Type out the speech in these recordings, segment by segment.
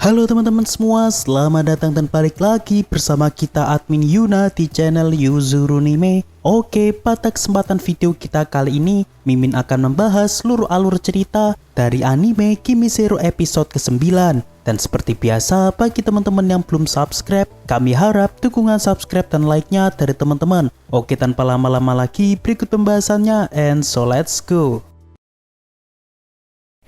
Halo teman-teman semua, selamat datang dan balik lagi bersama kita admin Yuna di channel Yuzurunime. Oke, pada kesempatan video kita kali ini, Mimin akan membahas seluruh alur cerita dari anime Kimi Zero episode ke-9. Dan seperti biasa, bagi teman-teman yang belum subscribe, kami harap dukungan subscribe dan like-nya dari teman-teman. Oke, tanpa lama-lama lagi, berikut pembahasannya, and so let's go.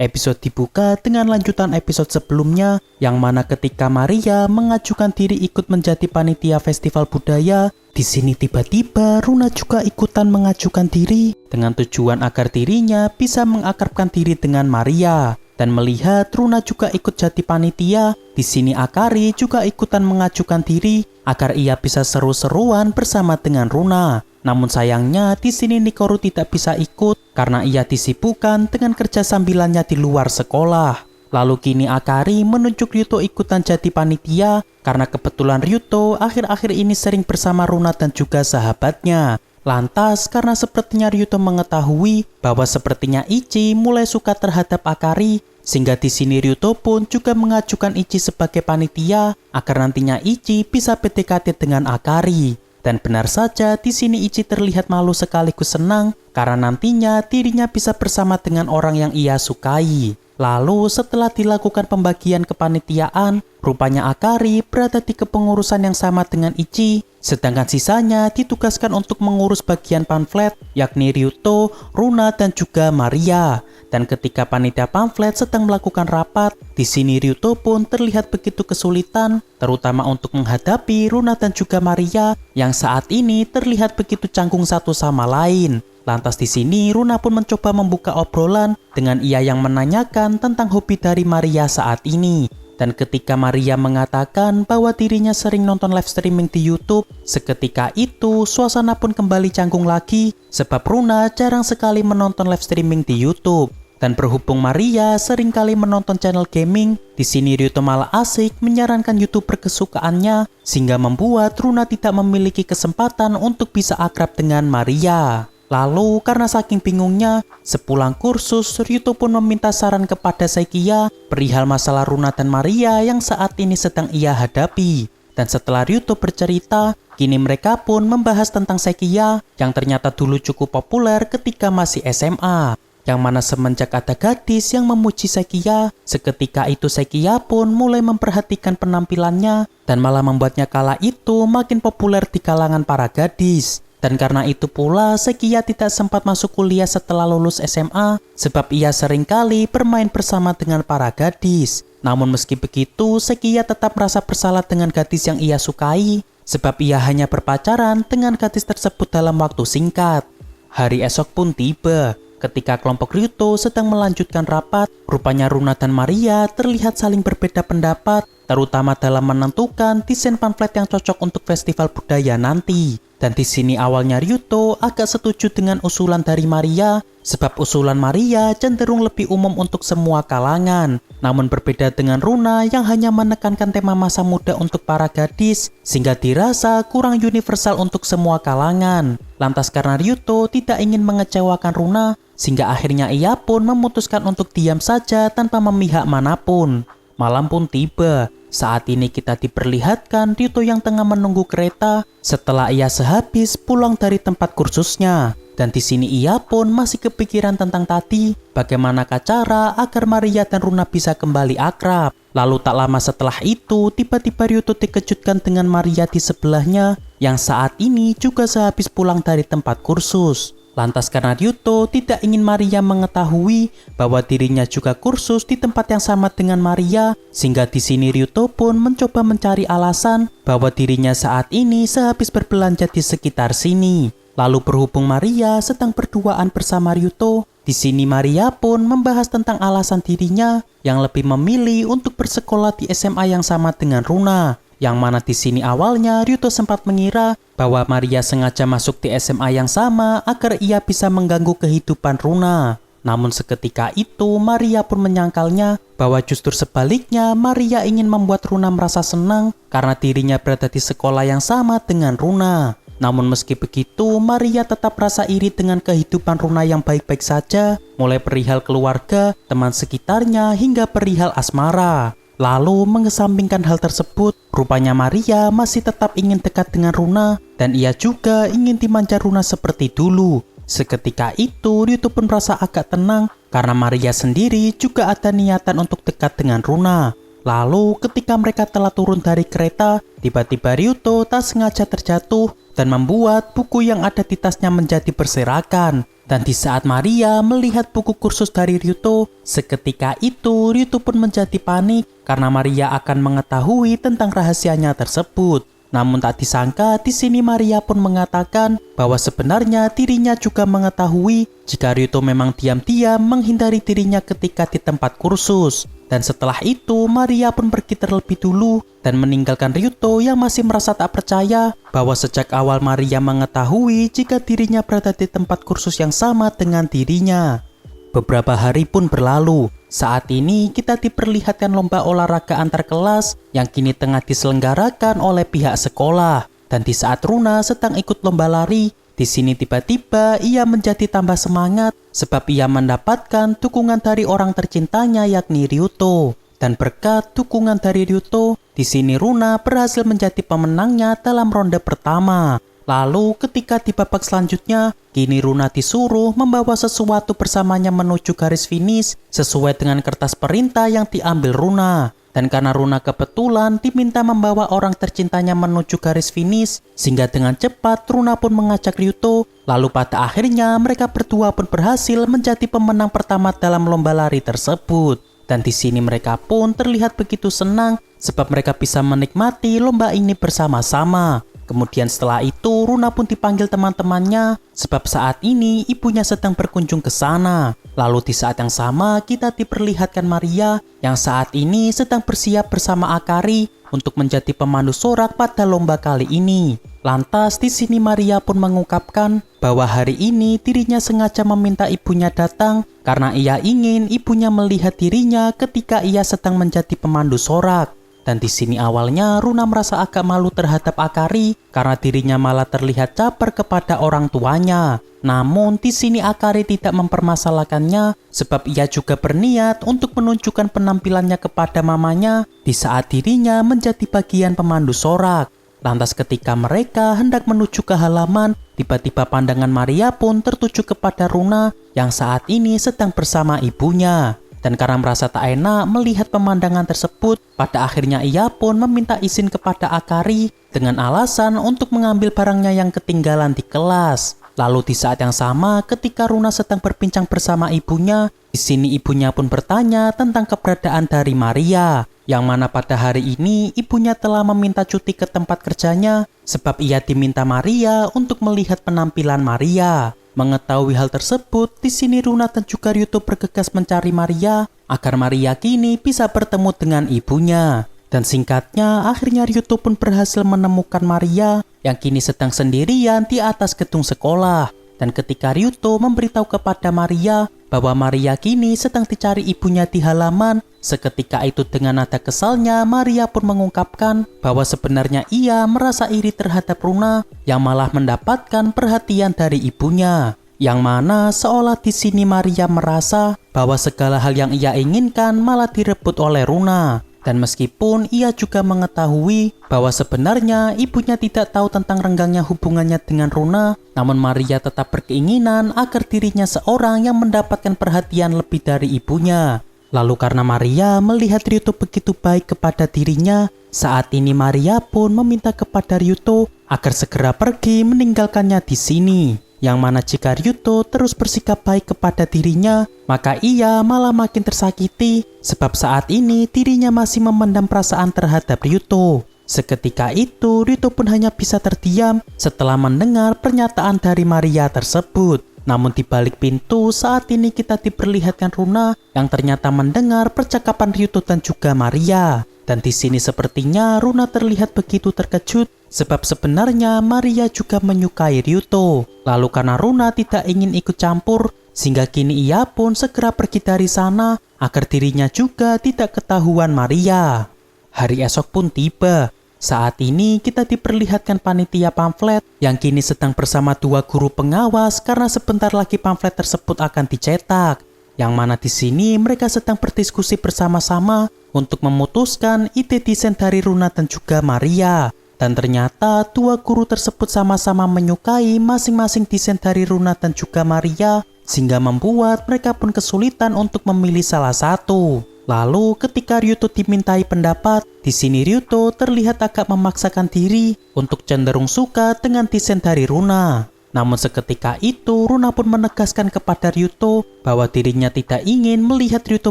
Episode dibuka dengan lanjutan episode sebelumnya, yang mana ketika Maria mengajukan diri ikut menjadi panitia festival budaya, di sini tiba-tiba Runa juga ikutan mengajukan diri dengan tujuan agar dirinya bisa mengakrabkan diri dengan Maria. Dan melihat Runa juga ikut jadi panitia, di sini Akari juga ikutan mengajukan diri agar ia bisa seru-seruan bersama dengan Runa. Namun sayangnya di sini Nikoru tidak bisa ikut karena ia disibukkan dengan kerja sambilannya di luar sekolah. Lalu kini Akari menunjuk Ryuto ikutan jadi panitia karena kebetulan Ryuto akhir-akhir ini sering bersama Runa dan juga sahabatnya. Lantas karena sepertinya Ryuto mengetahui bahwa sepertinya Ichi mulai suka terhadap Akari, sehingga di sini Ryuto pun juga mengajukan Ichi sebagai panitia agar nantinya Ichi bisa PDKT dengan Akari. Dan benar saja di sini Ichi terlihat malu sekaligus senang karena nantinya dirinya bisa bersama dengan orang yang ia sukai. Lalu setelah dilakukan pembagian kepanitiaan, rupanya Akari berada di kepengurusan yang sama dengan Ichi, sedangkan sisanya ditugaskan untuk mengurus bagian pamflet, yakni Ryuto, Runa, dan juga Maria. Dan ketika panitia pamflet sedang melakukan rapat, di sini Ryuto pun terlihat begitu kesulitan, terutama untuk menghadapi Runa dan juga Maria yang saat ini terlihat begitu canggung satu sama lain. Lantas di sini Runa pun mencoba membuka obrolan dengan ia yang menanyakan tentang hobi dari Maria saat ini. Dan ketika Maria mengatakan bahwa dirinya sering nonton live streaming di YouTube, seketika itu suasana pun kembali canggung lagi sebab Runa jarang sekali menonton live streaming di YouTube. Dan berhubung Maria sering kali menonton channel gaming, di sini Ryuto malah asik menyarankan YouTuber kesukaannya sehingga membuat Runa tidak memiliki kesempatan untuk bisa akrab dengan Maria. Lalu karena saking bingungnya, sepulang kursus Ryuto pun meminta saran kepada Seikiya perihal masalah Runa dan Maria yang saat ini sedang ia hadapi. Dan setelah Ryuto bercerita, kini mereka pun membahas tentang Seikiya yang ternyata dulu cukup populer ketika masih SMA. Yang mana semenjak ada gadis yang memuji Seikiya, seketika itu Seikiya pun mulai memperhatikan penampilannya dan malah membuatnya kala itu makin populer di kalangan para gadis. Dan karena itu pula Seikiya tidak sempat masuk kuliah setelah lulus SMA sebab ia seringkali bermain bersama dengan para gadis. Namun meski begitu Seikiya tetap merasa bersalah dengan gadis yang ia sukai sebab ia hanya berpacaran dengan gadis tersebut dalam waktu singkat. Hari esok pun tiba. Ketika kelompok Ryuto sedang melanjutkan rapat, rupanya Runa dan Maria terlihat saling berbeda pendapat, terutama dalam menentukan desain pamflet yang cocok untuk festival budaya nanti. Dan di sini awalnya Ryuto agak setuju dengan usulan dari Maria, sebab usulan Maria cenderung lebih umum untuk semua kalangan. Namun berbeda dengan Runa yang hanya menekankan tema masa muda untuk para gadis, sehingga dirasa kurang universal untuk semua kalangan. Lantas karena Ryuto tidak ingin mengecewakan Runa, sehingga akhirnya ia pun memutuskan untuk diam saja tanpa memihak manapun. Malam pun tiba. Saat ini kita diperlihatkan Ryuto yang tengah menunggu kereta setelah ia sehabis pulang dari tempat kursusnya. Dan di sini ia pun masih kepikiran tentang tadi, bagaimanakah cara agar Maria dan Runa bisa kembali akrab. Lalu tak lama setelah itu, tiba-tiba Ryuto dikejutkan dengan Maria di sebelahnya yang saat ini juga sehabis pulang dari tempat kursus. Lantas karena Ryuto tidak ingin Maria mengetahui bahwa dirinya juga kursus di tempat yang sama dengan Maria, sehingga di sini Ryuto pun mencoba mencari alasan bahwa dirinya saat ini sehabis berbelanja di sekitar sini. Lalu berhubung Maria sedang berduaan bersama Ryuto, di sini Maria pun membahas tentang alasan dirinya yang lebih memilih untuk bersekolah di SMA yang sama dengan Runa. Yang mana di sini awalnya Ryuto sempat mengira bahwa Maria sengaja masuk di SMA yang sama agar ia bisa mengganggu kehidupan Runa. Namun seketika itu Maria pun menyangkalnya bahwa justru sebaliknya Maria ingin membuat Runa merasa senang karena dirinya berada di sekolah yang sama dengan Runa. Namun meski begitu Maria tetap rasa iri dengan kehidupan Runa yang baik-baik saja, mulai perihal keluarga, teman sekitarnya hingga perihal asmara. Lalu mengesampingkan hal tersebut, rupanya Maria masih tetap ingin dekat dengan Runa dan ia juga ingin dimanja Runa seperti dulu. Seketika itu Ryuto pun merasa agak tenang karena Maria sendiri juga ada niatan untuk dekat dengan Runa. Lalu ketika mereka telah turun dari kereta, tiba-tiba Ryuto tak sengaja terjatuh dan membuat buku yang ada di tasnya menjadi berserakan. Dan di saat Maria melihat buku kursus dari Ryuto, seketika itu Ryuto pun menjadi panik karena Maria akan mengetahui tentang rahasianya tersebut. Namun tak disangka di sini Maria pun mengatakan bahwa sebenarnya dirinya juga mengetahui jika Ryuto memang diam-diam menghindari dirinya ketika di tempat kursus. Dan setelah itu Maria pun pergi terlebih dulu dan meninggalkan Ryuto yang masih merasa tak percaya bahwa sejak awal Maria mengetahui jika dirinya berada di tempat kursus yang sama dengan dirinya. Beberapa hari pun berlalu. Saat ini kita diperlihatkan lomba olahraga antar kelas yang kini tengah diselenggarakan oleh pihak sekolah. Dan di saat Runa sedang ikut lomba lari, di sini tiba-tiba ia menjadi tambah semangat sebab ia mendapatkan dukungan dari orang tercintanya yakni Ryuto. Dan berkat dukungan dari Ryuto, di sini Runa berhasil menjadi pemenangnya dalam ronde pertama. Lalu ketika di babak selanjutnya, kini Runa disuruh membawa sesuatu bersamanya menuju garis finish sesuai dengan kertas perintah yang diambil Runa. Dan karena Runa kebetulan diminta membawa orang tercintanya menuju garis finish, sehingga dengan cepat Runa pun mengajak Ryuto. Lalu pada akhirnya mereka berdua pun berhasil menjadi pemenang pertama dalam lomba lari tersebut. Dan di sini mereka pun terlihat begitu senang sebab mereka bisa menikmati lomba ini bersama-sama. Kemudian setelah itu Runa pun dipanggil teman-temannya sebab saat ini ibunya sedang berkunjung ke sana. Lalu di saat yang sama kita diperlihatkan Maria yang saat ini sedang bersiap bersama Akari untuk menjadi pemandu sorak pada lomba kali ini. Lantas di sini Maria pun mengungkapkan bahwa hari ini dirinya sengaja meminta ibunya datang karena ia ingin ibunya melihat dirinya ketika ia sedang menjadi pemandu sorak. Dan di sini awalnya Runa merasa agak malu terhadap Akari karena dirinya malah terlihat caper kepada orang tuanya. Namun di sini Akari tidak mempermasalahkannya sebab ia juga berniat untuk menunjukkan penampilannya kepada mamanya di saat dirinya menjadi bagian pemandu sorak. Lantas ketika mereka hendak menuju ke halaman, tiba-tiba pandangan Maria pun tertuju kepada Runa yang saat ini sedang bersama ibunya. Dan karena merasa tak enak melihat pemandangan tersebut, pada akhirnya ia pun meminta izin kepada Akari dengan alasan untuk mengambil barangnya yang ketinggalan di kelas. Lalu di saat yang sama ketika Runa sedang berbincang bersama ibunya, di sini ibunya pun bertanya tentang keberadaan dari Maria, yang mana pada hari ini ibunya telah meminta cuti ke tempat kerjanya sebab ia diminta Maria untuk melihat penampilan Maria. Mengetahui hal tersebut, di sini Runa dan juga Ryuto bergegas mencari Maria agar Maria kini bisa bertemu dengan ibunya. Dan singkatnya, akhirnya Ryuto pun berhasil menemukan Maria yang kini sedang sendirian di atas gedung sekolah. Dan ketika Ryuto memberitahu kepada Maria bahwa Maria kini sedang dicari ibunya di halaman, seketika itu dengan nada kesalnya Maria pun mengungkapkan bahwa sebenarnya ia merasa iri terhadap Runa yang malah mendapatkan perhatian dari ibunya. Yang mana seolah di sini Maria merasa bahwa segala hal yang ia inginkan malah direbut oleh Runa. Dan meskipun ia juga mengetahui bahwa sebenarnya ibunya tidak tahu tentang renggangnya hubungannya dengan Runa, namun Maria tetap berkeinginan agar dirinya seorang yang mendapatkan perhatian lebih dari ibunya. Lalu karena Maria melihat Ryuto begitu baik kepada dirinya, saat ini Maria pun meminta kepada Ryuto agar segera pergi meninggalkannya di sini. Yang mana jika Ryuto terus bersikap baik kepada dirinya, maka ia malah makin tersakiti sebab saat ini dirinya masih memendam perasaan terhadap Ryuto. Seketika itu Ryuto pun hanya bisa terdiam setelah mendengar pernyataan dari Maria tersebut. Namun di balik pintu saat ini kita diperlihatkan Runa yang ternyata mendengar percakapan Ryuto dan juga Maria. Dan di sini sepertinya Runa terlihat begitu terkejut sebab sebenarnya Maria juga menyukai Ryuto. Lalu karena Runa tidak ingin ikut campur, sehingga kini ia pun segera pergi dari sana agar dirinya juga tidak ketahuan Maria. Hari esok pun tiba. Saat ini kita diperlihatkan panitia pamflet yang kini sedang bersama dua guru pengawas karena sebentar lagi pamflet tersebut akan dicetak. yang mana di sini mereka sedang berdiskusi bersama-sama untuk memutuskan ide desain dari Runa dan juga Maria. Dan ternyata dua guru tersebut sama-sama menyukai masing-masing desain dari Runa dan juga Maria, sehingga membuat mereka pun kesulitan untuk memilih salah satu. Lalu ketika Ryuto dimintai pendapat, di sini Ryuto terlihat agak memaksakan diri untuk cenderung suka dengan desain dari Runa. Namun seketika itu Runa pun menegaskan kepada Ryuto bahwa dirinya tidak ingin melihat Ryuto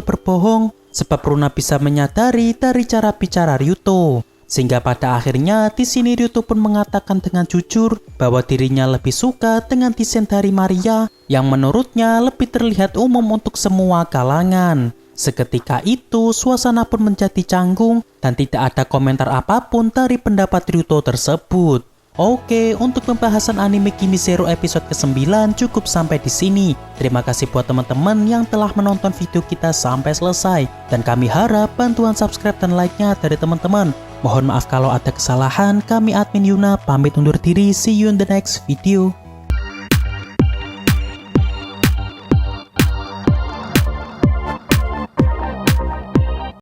berbohong, sebab Runa bisa menyadari dari cara bicara Ryuto. Sehingga pada akhirnya di sini Ryuto pun mengatakan dengan jujur bahwa dirinya lebih suka dengan desain dari Maria yang menurutnya lebih terlihat umum untuk semua kalangan. Seketika itu suasana pun menjadi canggung dan tidak ada komentar apapun dari pendapat Ryuto tersebut. Oke, untuk pembahasan anime Kimi Zero episode ke-9 cukup sampai di sini. Terima kasih buat teman-teman yang telah menonton video kita sampai selesai. Dan kami harap bantuan subscribe dan like-nya dari teman-teman. Mohon maaf kalau ada kesalahan, kami admin Yuna pamit undur diri, see you in the next video.